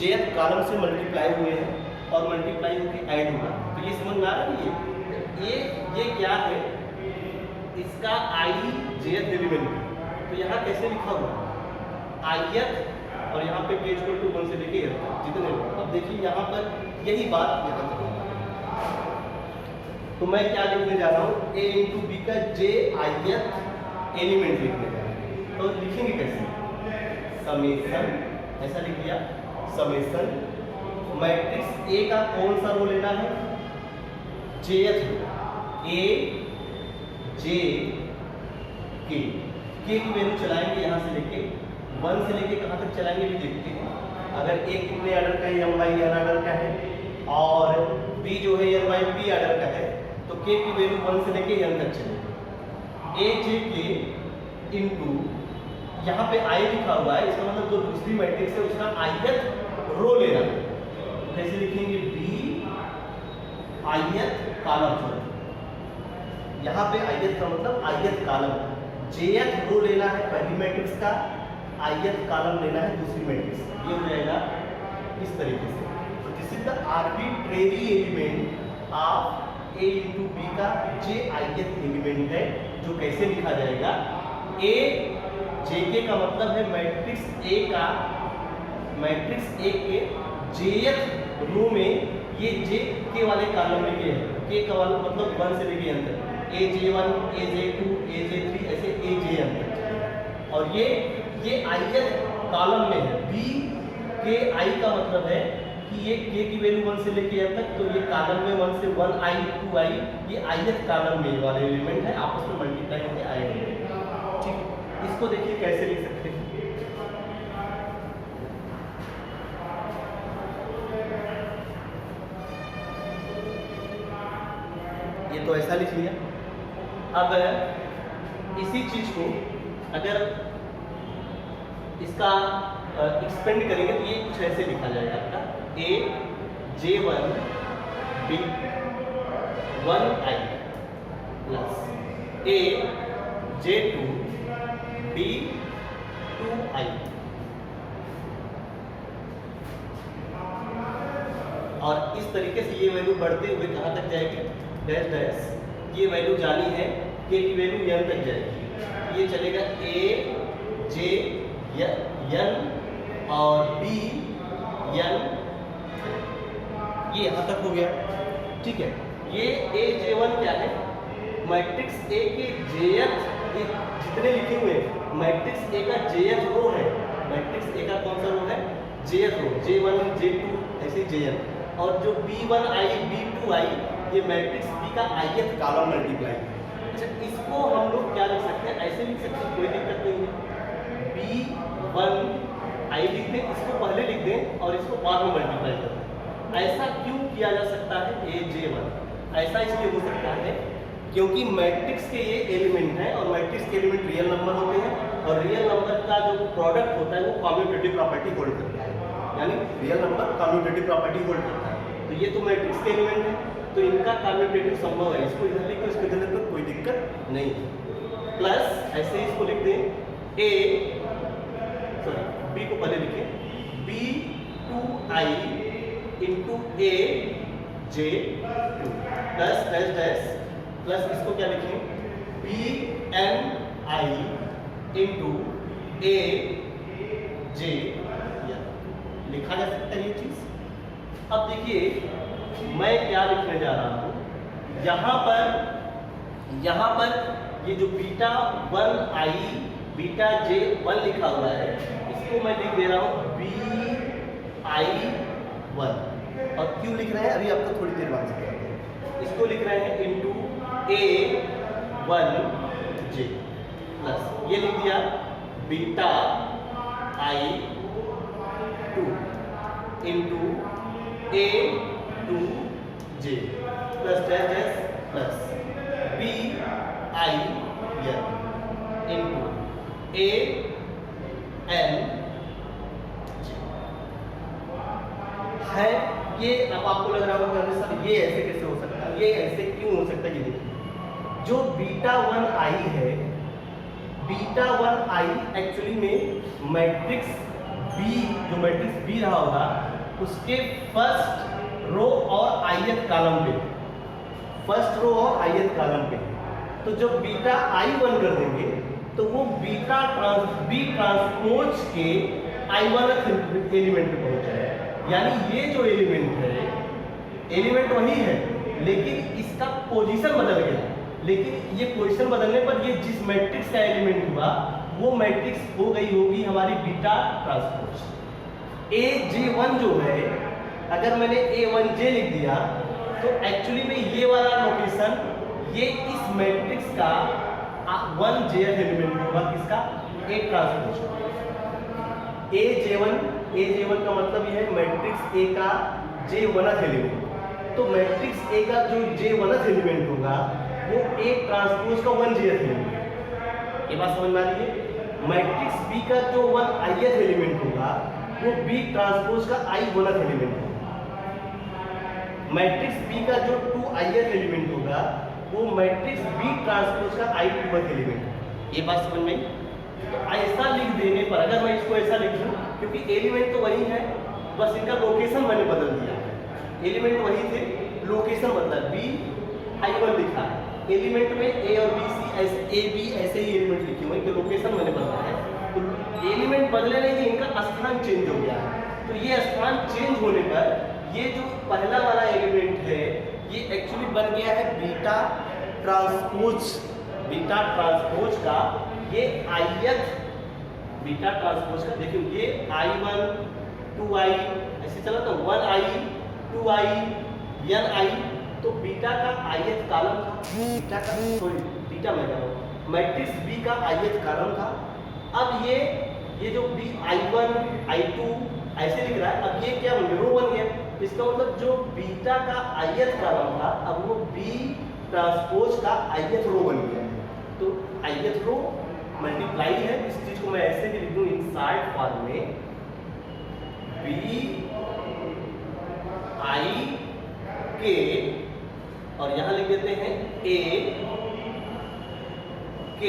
jth कॉलम से मल्टीप्लाई हुए हैं और मल्टीप्लाई होकर ऐड हुआ, तो ये समझ में आ रहा है? ये क्या है? इसका i jth एलिमेंट, तो यहाँ कैसे लिखा हुआ ith और यहाँ पे k इक्वल टू 1 से लेके जितने। अब देखिए यहाँ पर यही बात यहाँ पर, तो मैं क्या लिखने जा रहा हूँ? a इंटू बी का j ith एलिमेंट लिखने जा रहा हूँ, तो लिखेंगे कैसे? समेशन, ऐसा लिख दिया, समेशन मैट्रिक्स A का कौन सा रो लेना है? jth row, a j k, k की वैल्यू चलाएंगे यहाँ से लेके 1 से लेके कहाँ तक चलाएंगे भी देखते हैं। अगर a कितने ऑर्डर का है? m by n ऑर्डर का है, और b जो है n by p ऑर्डर का है, तो k की वैल्यू 1 से लेके n तक चलेगी। a j k इंटू यहाँ पे i लिखा हुआ है, इसका मतलब जो दूसरी मैट्रिक्स है उसका ith रो लेना है, तो कैसे लिखेंगे? b ith कॉलम, यहाँ पे ith का मतलब ith कॉलम, jth रो लेना है पहली मैट्रिक्स का, ith कॉलम लेना है दूसरी मैट्रिक्स का, ये हो जाएगा इस तरीके से। तो this is the arbitrary element of a into B का j ith एलिमेंट है, जो कैसे लिखा जाएगा? a jk का मतलब है मैट्रिक्स A का, मैट्रिक्स A के jth रो में ये j k वाले कॉलम में ये है, k का वाला मतलब 1 से लेके n तक, aj1 aj2 aj3 ऐसे ajn तक, और ये ith कॉलम में है। b k i का मतलब है कि ये k की वैल्यू 1 से लेके n तक, तो ये कॉलम में 1 से 1i 2i, ये ith कॉलम में वाले एलिमेंट है, आपस में मल्टीप्लाई होकर आएंगे। ठीक है, इसको देखिए कैसे लिख सकते हैं? ये तो ऐसा लिख लिया। अब इसी चीज को अगर इसका एक्सपेंड करेंगे तो ये कुछ ऐसे लिखा जाएगा आपका a j1 b 1i plus a j2 b 2i, और इस तरीके से ये वैल्यू बढ़ते हुए कहाँ तक जाएगी? डैश डैश, ये वैल्यू जानी है k की वैल्यू n तक जाएगी, ये चलेगा a j n और b n, ये यहाँ तक हो गया। ठीक है, ये a j1 क्या है? मैट्रिक्स ए के जेएथ जितने लिखे हुए हैं, मैट्रिक्स ए का जेएथ रो है, मैट्रिक्स ए का कौन सा रो है, जेएथ रो, J1 J2 ऐसे Jn, और जो B1i B2i ये मैट्रिक्स B का ith कॉलम मल्टीप्लाई। अच्छा, इसको हम लोग क्या लिख सकते हैं, ऐसे लिख सकते हैं, कोई दिक्कत नहीं है। B1i लिख दें, इसको पहले लिख दें और इसको बाद में मल्टीप्लाई कर दें। ऐसा क्यों किया जा सकता है, AJ1 ऐसा इसलिए हो सकता है क्योंकि मैट्रिक्स के ये एलिमेंट हैं और मैट्रिक्स के एलिमेंट रियल नंबर होते हैं और रियल नंबर का जो प्रोडक्ट होता है वो कम्यूटेटिव प्रॉपर्टी होल्ड करता है, यानी real number commutative property hold करता है। तो ये तो मैट्रिक्स के एलिमेंट है, तो इनका कम्यूटेटिव संभव है, इसको इधर लिखो, इसको इधर लिखो, कोई दिक्कत नहीं है। प्लस ऐसे इसको लिख दें बी को पहले लिखें B2i into AJ2 plus dash dash plus इसको क्या लिखें BNi इंटू AJ, लिखा जा सकता है ये चीज। अब देखिए मैं क्या लिखने जा रहा हूं, यहां पर ये जो β1i βj1 लिखा हुआ है, इसको मैं लिख दे रहा हूं bi1, और क्यों लिख रहे हैं अभी आपको थोड़ी देर बाद समझाते हैं। इसको लिख रहे हैं इंटू A1j प्लस ये लिख दिया βi2 into A2j plus dash dash plus bin into ANj है। ये अब आपको लग रहा होगा सर ये ऐसे कैसे हो सकता है, ये ऐसे क्यों हो सकता है, ये देखिए जो β1i है, β1i एक्चुअली में मैट्रिक्स B, जो मैट्रिक्स B रहा होगा उसके फर्स्ट रो और ith कॉलम पे, फर्स्ट रो और ith कॉलम पे। तो जब βi1 कर देंगे तो वो B ट्रांसपोज के i1 एलिमेंट पे पहुंच जाएगा, यानी ये जो एलिमेंट है, एलिमेंट वही है लेकिन इसका पोजीशन बदल गया। लेकिन ये पोजीशन बदलने पर ये जिस मैट्रिक्स का एलिमेंट हुआ वो मैट्रिक्स हो गई होगी हमारी बीटा ट्रांसपोज। AJ1 जो है, अगर मैंने A1J लिख दिया तो एक्चुअली में ये वाला लोकेशन ये इस मैट्रिक्स का 1j एलिमेंट होगा, किसका, A ट्रांसपोज। AJ1 का मतलब ये है मैट्रिक्स A का J1th एलिमेंट। तो मैट्रिक्स A का जो J1th एलिमेंट होगा वो A ट्रांसपोज का 1j एलिमेंट। ये बात समझ में आ रही है। मैट्रिक्स B का जो 1ith एलिमेंट होगा वो B ट्रांसपोज का I1th एलिमेंट होगा। मैट्रिक्स B का जो 2ith एलिमेंट होगा वो मैट्रिक्स B ट्रांसपोज का I2th एलिमेंट। ये बात समझ में आई। तो ऐसा लिख देने पर, अगर मैं इसको ऐसा लिख दूं, क्योंकि एलिमेंट तो वही है, बस इनका लोकेशन मैंने बदल दिया है। एलिमेंट वही थे, लोकेशन बदला, bi1 लिखा है, एलिमेंट में A और B C ऐसे A B ऐसे ही एलिमेंट लिखे हुए, इनके लोकेशन मैंने बदला है। तो एलिमेंट बदले नहीं, इनका स्थान चेंज हो गया है। तो ये स्थान चेंज होने पर ये जो पहला वाला एलिमेंट है ये एक्चुअली बन गया है बीटा ट्रांसपोज का ये ith बीटा ट्रांसपोज का। देखिए ये I1 2i ऐसे चला था, 1i 2i ni, तो बीटा का ith कॉलम था, बीटा मैं कह रहा हूँ मैट्रिक्स B का ith कॉलम था। अब ये जो B I1 I2 ऐसे लिख रहा है, अब ये क्या बन गया, रो बन गया। इसका मतलब जो बीटा का ith कॉलम था अब वो B ट्रांसपोज का ith रो बन गया। तो ith रो मल्टीप्लाई है, इस चीज को मैं ऐसे भी लिख दूं इनसाइड फॉर्म में B I K, और यहां लिख देते हैं A K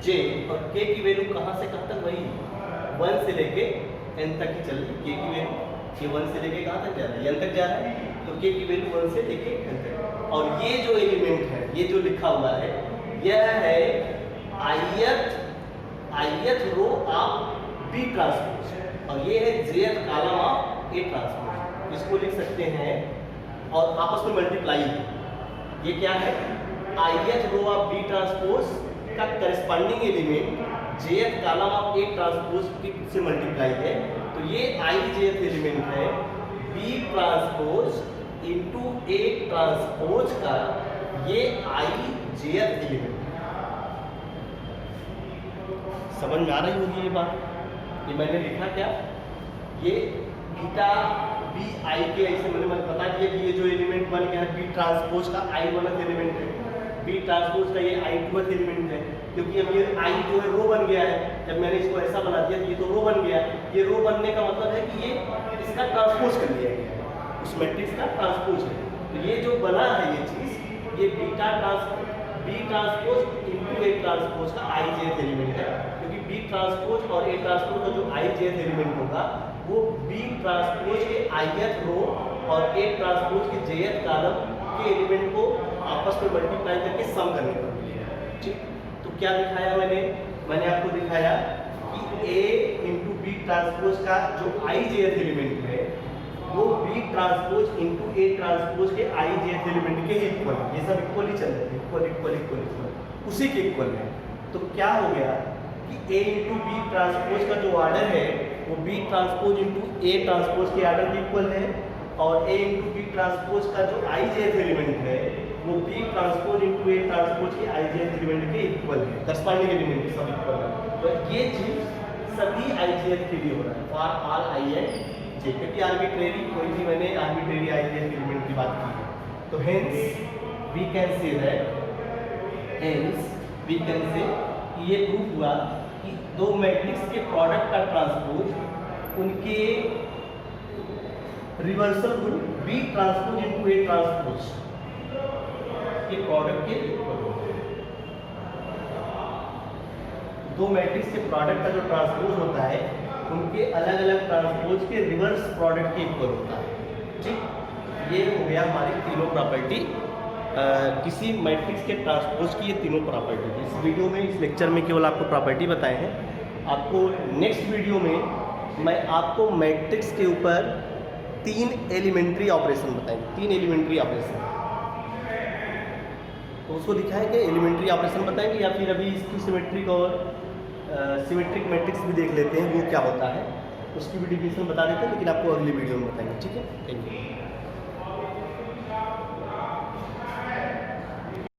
J, और K की वैल्यू कहां से कहां तक, वही 1 से लेके n तक ही चल रही है। K की वैल्यू ये 1 से लेके कहां तक जा रहा है, n तक जा रहा है, तो K की वैल्यू 1 से लेके n तक। और ये जो एलिमेंट है, ये जो लिखा हुआ है, यह है ith row of B transpose, और ये है jth column of A transpose. इसको लिख सकते हैं और आपस में मल्टीप्लाई है। ये क्या है, ith row of B transpose का corresponding element jth column of A transpose से मल्टीप्लाई है, तो ये i jth एलिमेंट है B transpose into A transpose का ये i jth एलिमेंट। समझ में आ रही होगी ये बात? ये मैंने लिखा क्या, ये बीटा बी आई के ऐसे मैंने बता दिया कि ये जो एलिमेंट बन गया है बी ट्रांसपोज का आई वन एलिमेंट है, बी ट्रांसपोज का ये आई टू एलिमेंट है, क्योंकि अब ये आई जो है रो बन गया है। जब मैंने इसको ऐसा बना दिया तो ये तो रो बन गया। ये रो बनने का मतलब है कि ये इसका ट्रांसपोज कर दिया गया है, उस मैट्रिक्स का ट्रांसपोज है। तो ये जो बना है ये चीज़, ये B transpose into A transpose का आई जेथ एलिमेंट है, क्योंकि बी ट्रांसपोज और ए ट्रांसपोज का जो आई जेथ एलिमेंट होगा वो बी ट्रांसपोज के ith रो और ए ट्रांसपोज के jth कॉलम के एलिमेंट को आपस में मल्टीप्लाई करके सम करने पर मिलेगा। ठीक, तो क्या दिखाया मैंने आपको दिखाया कि a इंटू बी ट्रांसपोज का जो i jth एलिमेंट है वो B transpose into A transpose के i jth एलिमेंट के इक्वल है। ये सब इक्वल ही चल रहे हैं, इक्वल उसी के इक्वल है। तो क्या हो गया कि a इंटू बी ट्रांसपोज का जो ऑर्डर है वो B transpose into A transpose के ऑर्डर के इक्वल है, और ए इंटू बी ट्रांसपोज का जो आई जेथ एलिमेंट है वो B transpose into A transpose के आई जेथ एलिमेंट के इक्वल है, करस्पॉन्डिंग एलिमेंट सब इक्वल है। तो ये चीज सभी आई जेथ के लिए हो रहा है, फॉर ऑल आई एंड जे, क्योंकि आर्बिट्रेरी कोई भी मैंने आर्बिट्रेरी आई जेथ एलिमेंट की बात की है। तो हेंस वी कैन से ये प्रूफ हुआ कि दो मैट्रिक्स के प्रोडक्ट का ट्रांसपोज उनके रिवर्सल गुण B transpose into A transpose के प्रोडक्ट के इक्वल होते हैं। दो मैट्रिक्स के प्रोडक्ट का जो ट्रांसपोज होता है उनके अलग अलग ट्रांसपोज के रिवर्स प्रोडक्ट के इक्वल होता है। ठीक, ये हो गया हमारी तीनों प्रॉपर्टी, किसी मैट्रिक्स के ट्रांसपोज की ये तीनों प्रॉपर्टी। इस वीडियो में, इस लेक्चर में केवल आपको प्रॉपर्टी बताए हैं। आपको नेक्स्ट वीडियो में मैं आपको मैट्रिक्स के ऊपर 3 एलिमेंट्री ऑपरेशन बताएंगे, 3 एलिमेंट्री ऑपरेशन। तो उसको दिखाएंगे, एलिमेंट्री ऑपरेशन बताएंगे, या फिर अभी इसकी सिमेट्रिक और सिमेट्रिक मैट्रिक्स भी देख लेते हैं वो क्या होता है, उसकी भी डिफिनेशन बता देते हैं, लेकिन आपको अगली वीडियो में बताएंगे। ठीक है, थैंक यू।